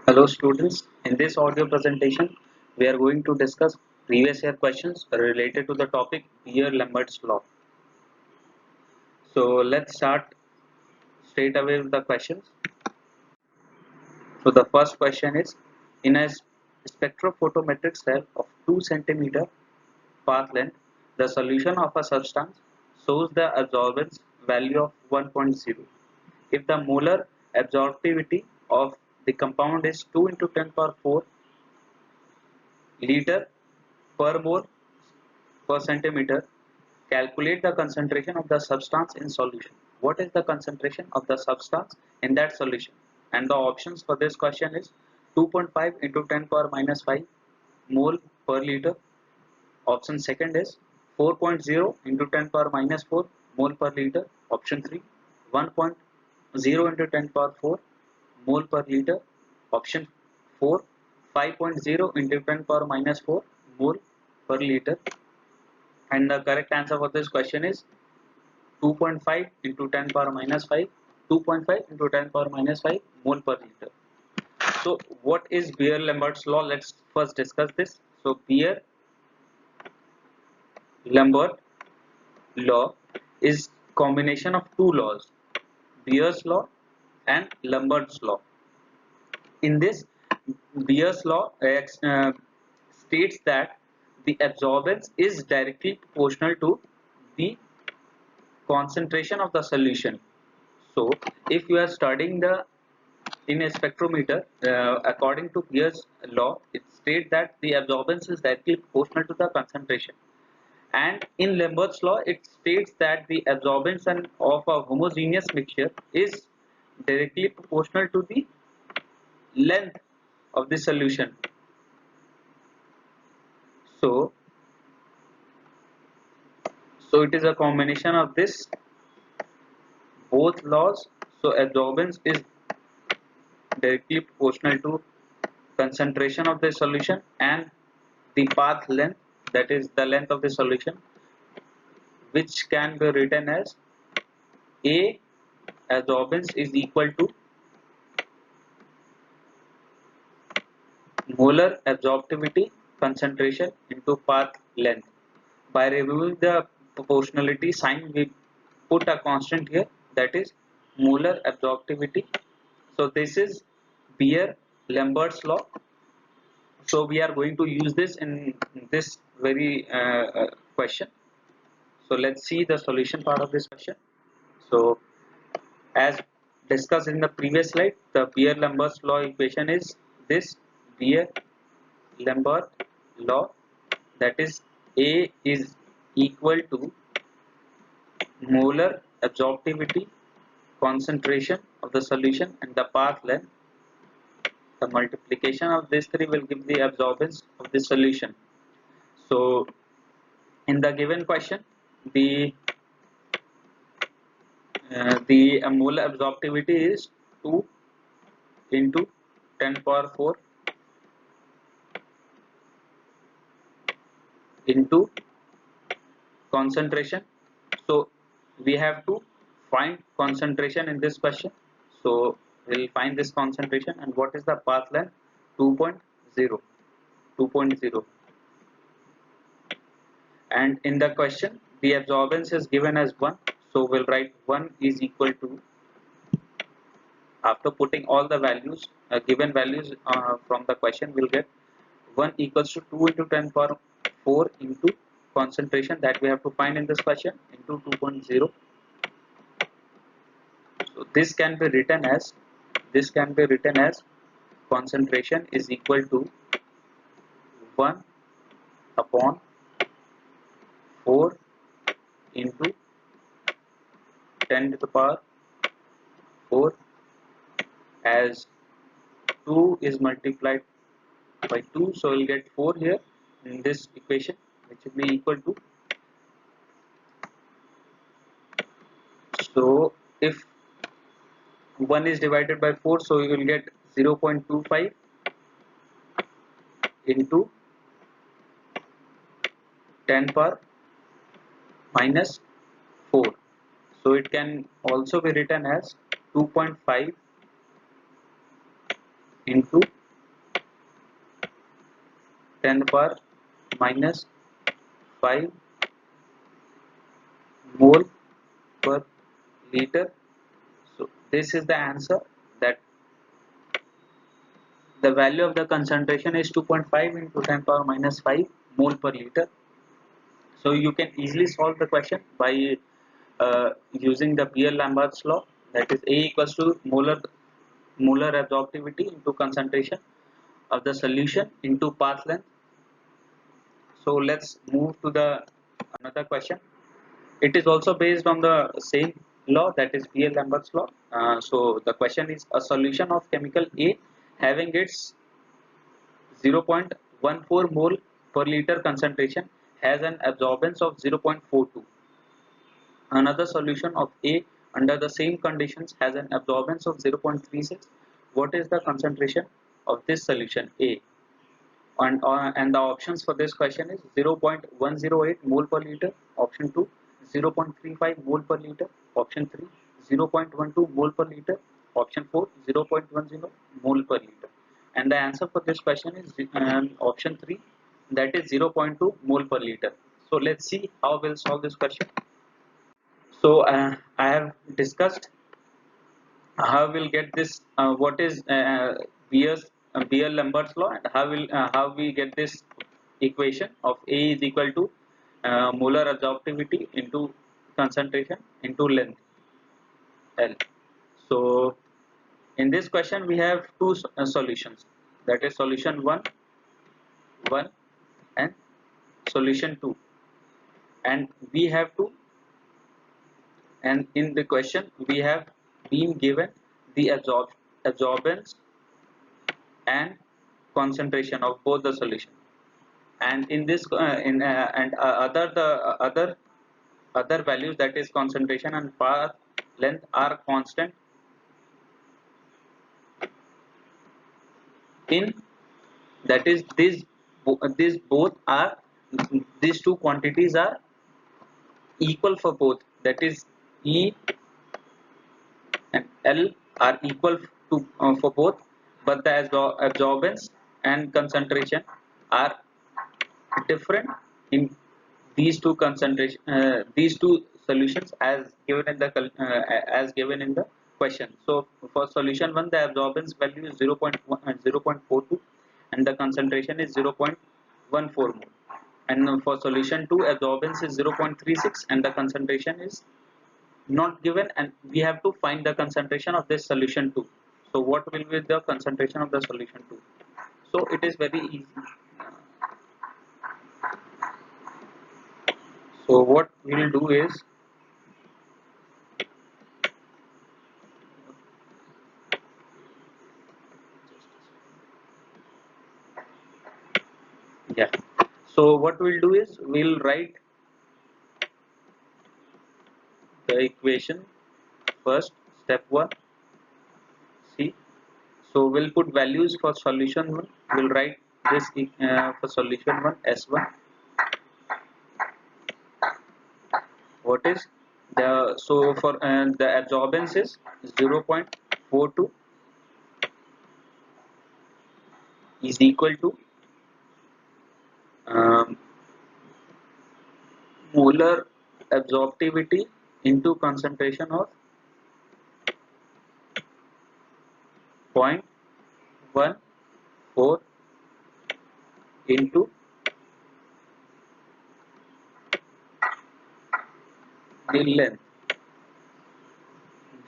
Hello students, in this audio presentation we are going to discuss previous year questions related to the topic Beer-Lambert's law. So let's start straight away with the questions. So the first question is, in a spectrophotometric cell of 2 cm path length, the solution of a substance shows the absorbance value of 1.0. If the molar absorptivity of the compound is 2 into 10 power 4 liter per mole per centimeter, calculate the concentration of the substance in solution. What is the concentration of the substance in that solution? And the options for this question is 2.5 into 10 power minus 5 mole per liter. Option second is 4.0 into 10 power minus 4 mole per liter. Option 3 1.0 into 10 power 4 mole per liter. Option 4 5.0 into 10 power minus 4 mole per liter. And the correct answer for this question is 2.5 into 10 power minus 5, 2.5 into 10 power minus 5 mole per liter. So what is Beer-Lambert's law? Let's first discuss this. So Beer-Lambert law is combination of two laws, Beer's law and Lambert's law. In this, Beer's law states that the absorbance is directly proportional to the concentration of the solution. So if you are studying the in a spectrometer, according to Beer's law, it states that the absorbance is directly proportional to the concentration. And in Lambert's law, it states that the absorbance of a homogeneous mixture is directly proportional to the length of the solution. So it is a combination of this both laws. So absorbance is directly proportional to concentration of the solution and the path length, that is the length of the solution, which can be written as A absorbance is equal to molar absorptivity concentration into path length. By removing the proportionality sign, we put a constant here, that is molar absorptivity. So this is Beer-Lambert's law. So we are going to use this in this very question. So let's see the solution part of this question. So as discussed in the previous slide, the Beer-Lambert's law equation is this Beer-Lambert law, that is A is equal to molar absorptivity concentration of the solution and the path length. The multiplication of these three will give the absorbance of the solution. So in the given question, the molar absorptivity is 2 into 10 power 4 into concentration. So we have to find concentration in this question. So we'll find this concentration, and what is the path length? 2.0. And in the question the absorbance is given as 1, so we'll write 1 is equal to, after putting all the values given values from the question, we'll get 1 equals to 2 into 10 power 4 into concentration that we have to find in this question into 2.0. So this can be written as concentration is equal to 1 upon 4 into 10 to the power 4, as 2 is multiplied by 2, so we'll get 4 here in this equation, which will be equal to, so if 1 is divided by 4, so we will get 0.25 into 10 power minus 4. So it can also be written as 2.5 into 10 to the power minus 5 mole per liter. So this is the answer, that the value of the concentration is 2.5 into 10 to the power minus 5 mole per liter. So you can easily solve the question by using the Beer-Lambert's law, that is A equals to molar absorptivity into concentration of the solution into path length. So let's move to the another question. It is also based on the same law, that is Beer-Lambert's law. So the question is, a solution of chemical A having its 0.14 mole per liter concentration has an absorbance of 0.42. Another solution of A under the same conditions has an absorbance of 0.36. What is the concentration of this solution A? And the options for this question is 0.108 mole per liter, option 2, 0.35 mole per liter, option 3, 0.12 mole per liter, option 4, 0.10 mole per liter. And the answer for this question is option 3, that is 0.2 mole per liter. So let's see how we'll solve this question. So I have discussed how we'll get this, what is Beer-Lambert's law, and how we get this equation of A is equal to molar absorptivity into concentration into length L. So in this question we have two solutions, that is solution 1 and solution 2, and we have to, and in the question we have been given the absorbance and concentration of both the solution, and in this other values, that is concentration and path length, are constant in, that is these both are, these two quantities are equal for both, that is E and L are equal to for both, but the absorbance and concentration are different in these two solutions as given in the question. So for solution 1 the absorbance value is 0.42 and the concentration is 0.14 mole, and for solution 2 absorbance is 0.36 and the concentration is not given, and we have to find the concentration of this solution 2. So what will be the concentration of the solution 2? So it is very easy. So what we will do is, yeah, so what we'll do is we'll write the equation first, step 1. See, so we'll put values for solution 1. We'll write this for solution 1 S1. What is the, so for the absorbance is 0.42 is equal to molar absorptivity into concentration of 0.14 into the length.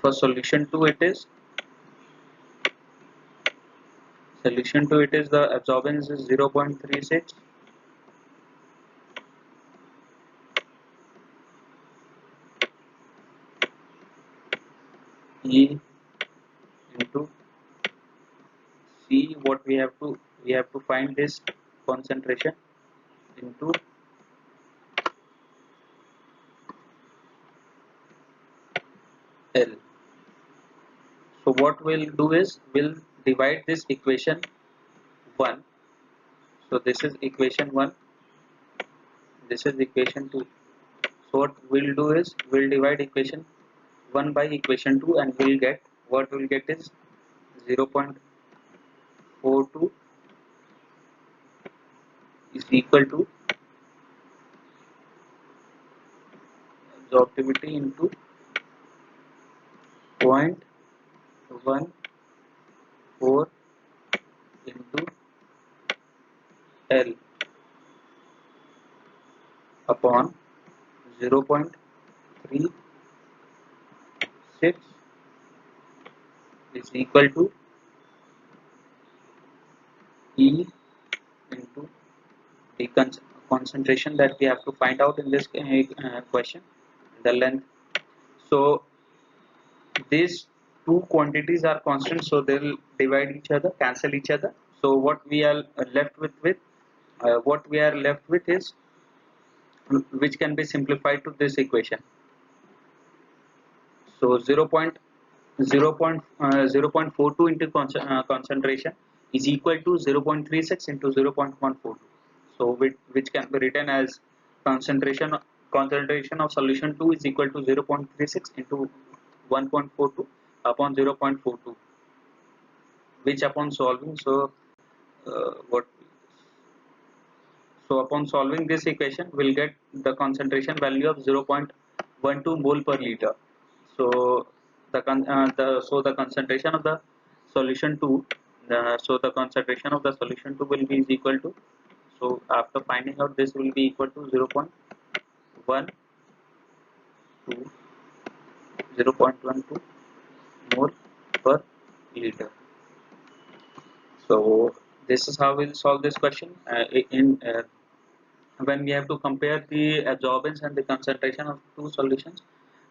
For solution 2 it is the absorbance is 0.36 E into C. What we have to find this concentration into L. So what we'll do is we'll divide this equation 1. So this is equation 1, this is equation 2. So what we'll do is we'll divide equation 1 by equation 2 and we'll get, what we'll get is 0.14 0.42 is equal to absorptivity into 0.14 into L upon 0.36 is equal to E into the concentration that we have to find out in this question, the length. So these two quantities are constant, so they will divide each other, cancel each other. So what we are left with is, which can be simplified to this equation. So 0.42 into concentration is equal to 0.36 into 0.142. So which can be written as concentration of solution 2 is equal to 0.36 into 1.42 upon 0.42, which upon solving, what so upon solving this equation we'll get the concentration value of 0.12 mole per liter. So the concentration of the solution 2, the concentration of the solution 2 will be is equal to, so after finding out this will be equal to 0.12 mole per liter. So this is how we'll solve this question. When we have to compare the absorbance and the concentration of two solutions,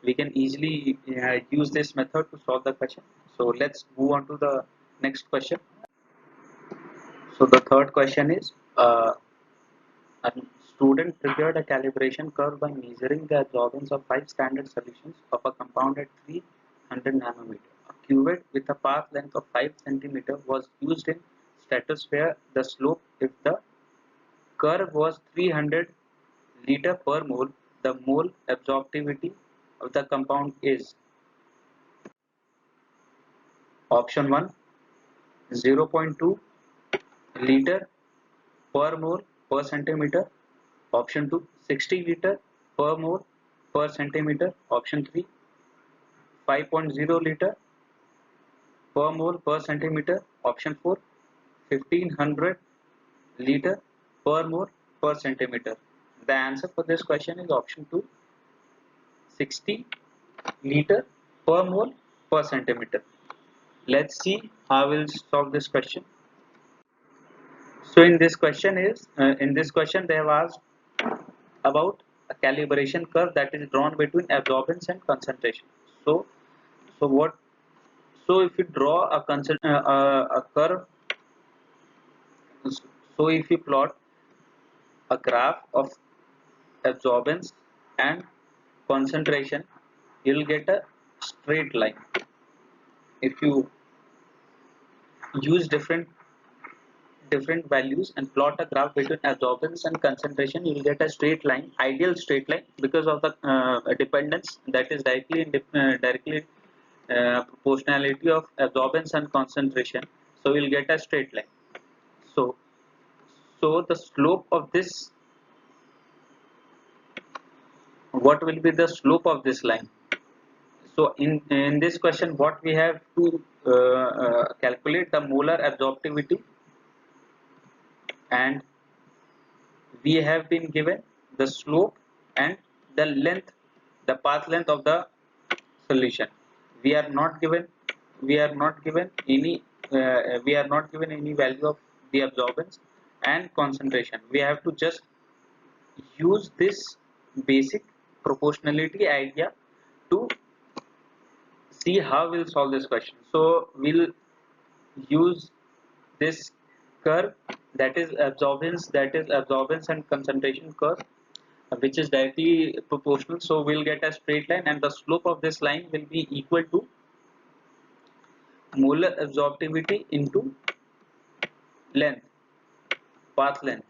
we can easily use this method to solve the question. So let's move on to the next question. So the third question is, a student prepared a calibration curve by measuring the absorbance of 5 standard solutions of a compound at 300 nanometer. A cuvette with a path length of 5 cm was used in stratosphere. The slope, if the curve was 300 liter per mole, the mole absorptivity of the compound is: option 1, 0.2 liter per mole per centimeter; option 2, 60 liter per mole per centimeter; option 3, 5.0 liter per mole per centimeter; option 4, 1500 liter per mole per centimeter. The answer for this question is option 2, 60 liter per mole per centimeter. Let's see how we'll solve this question. So in this question they have asked about a calibration curve that is drawn between absorbance and concentration. So so what so if you draw a curve, so if you plot a graph of absorbance and concentration, you'll get a straight line. If you use different values and plot a graph between absorbance and concentration, you will get a straight line, ideal straight line, because of the dependence that is directly proportionality of absorbance and concentration. So we'll get a straight line. So the slope of this, what will be the slope of this line? So in this question, what we have to calculate the molar absorptivity, and we have been given the slope and the length, the path length of the solution. We are not given any value of the absorbance and concentration. We have to just use this basic proportionality idea to see how we'll solve this question. So we'll use this curve, that is absorbance and concentration curve, which is directly proportional. So we'll get a straight line, and the slope of this line will be equal to molar absorptivity into length, path length.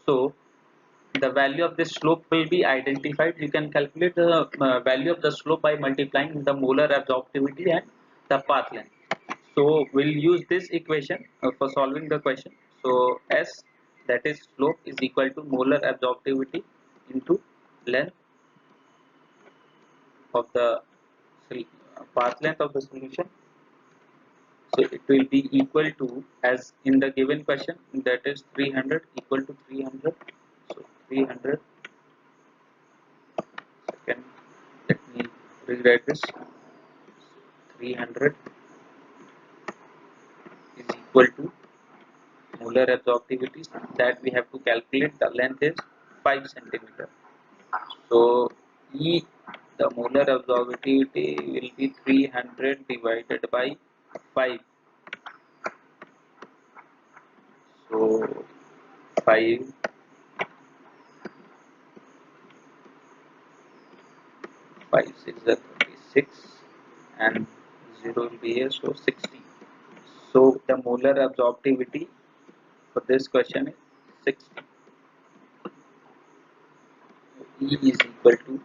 So the value of this slope will be identified. You can calculate the value of the slope by multiplying the molar absorptivity and the path length. So we'll use this equation for solving the question. So S, that is slope, is equal to molar absorptivity into length of the path length of the solution. So it will be equal to, as in the given question, that is 300 equal to 300. So 300, second, let me rewrite this. 300 is equal to molar absorptivity that we have to calculate. The length is 5 centimeter. So E, the molar absorptivity will be 300 divided by 5. So 5, 5 6 is 36, and 0 will be here, so 60. So the molar absorptivity for this question is 60. E is equal to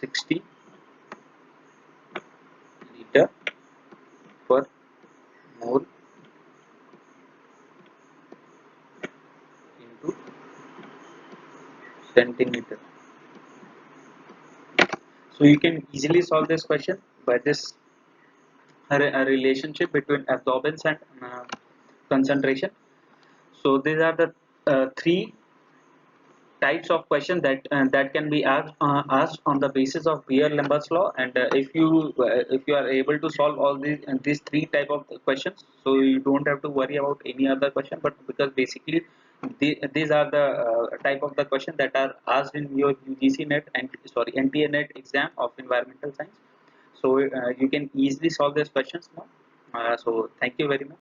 60 liter per mole into centimeter. So you can easily solve this question by this a relationship between absorbance and concentration. So these are the three types of question that can be asked on the basis of Beer-Lambert's law, and if you are able to solve all these three type of questions, so you don't have to worry about any other question. But because basically these are the type of the question that are asked in your UGC NET and NTA NET exam of environmental science. So you can easily solve these questions now. So thank you very much.